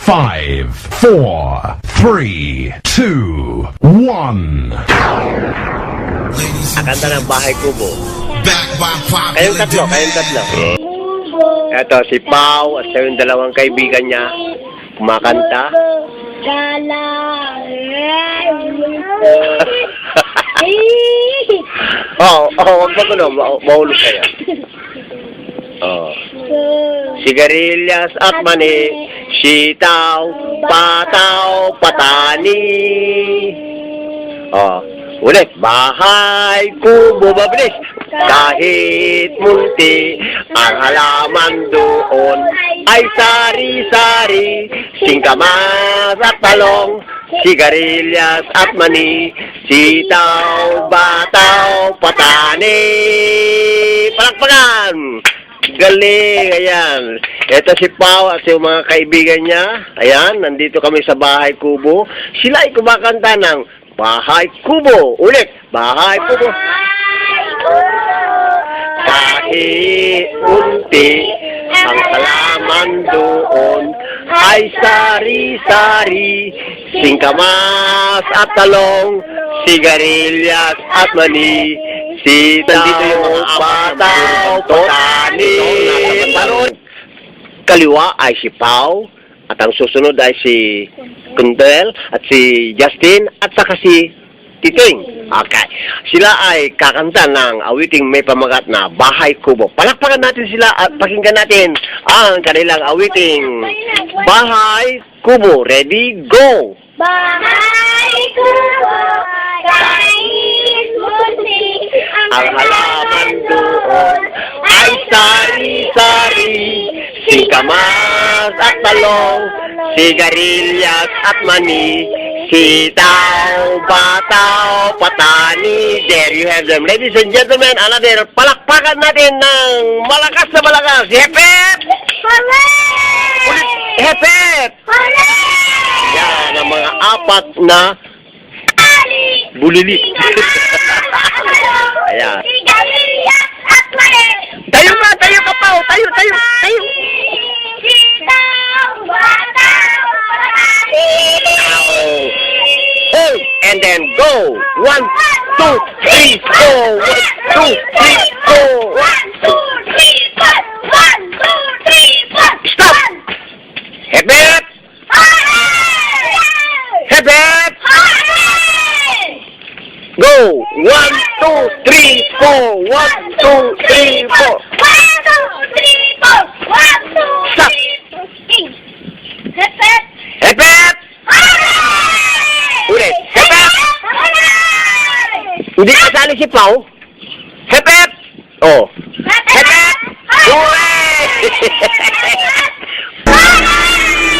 5, 4, 3, 2, 1. Kanta ng Bahay Kubo. Kayong tatlo. Eto, si Pao at yung dalawang kaibigan niya kumakanta. Wag magulo, mahulog kayo. Sigarilyas at mani, sitaw, pataw, patani. Ulit, Bahay Kubo, mabilis. Kahit munti, ang halaman doon ay sari-sari, singkamas at talong, sigarilyas at mani, sitaw, bataw, patani. Palakpakan! Galing, ayan. Ito si Pao at yung mga kaibigan niya. Ayan, nandito kami sa Bahay Kubo. Sila ay kumakanta ng Bahay Kubo. Ulit, Bahay Kubo. Kahit unti, ang halaman doon ay sari-sari, singkamas at talong, sigarilyas at mani, sitaw, pataw, patani. Kaliwa ay si Pao, at ang susunod ay si Kundel, at si Justin, at saka si Titing. Okay. Sila ay kakanta ng awiting may pamagat na Bahay Kubo. Palakpakan natin sila at pakinggan natin ang kanilang awiting Bahay Kubo. Ready? Go! Bahay Kubo, kahit munti, Ang halaman doon ay sari-sari, singkamas at talong, sigarilyas at mani, sitaw, bataw, patani. There you have them. Ladies and gentlemen, another palakpakan natin ng malakas na malakas. Hepep! Hooray! Ulit, hepep! Hooray! Yan ang mga apat na bulilit. Ayan. Sigarilyas at mani. Tayo ka, Pao! Tayo! Sitaw, bataw, patani. Oh, and then go. 1, 2, 3, 4. 1, 2, 3, 4. 1, 2, 3, 4. 1, 2, 3, 4. Stop! Hepep! Hepep! Go! 1, 2, 3, 4. 1, 2, 3, 4. Stop! Hepep! Ulit. Hepep! Hindi kasali si Pao. Hepep! Oh. Hepep! Hooray!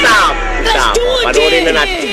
Stop! Panoorin na natin.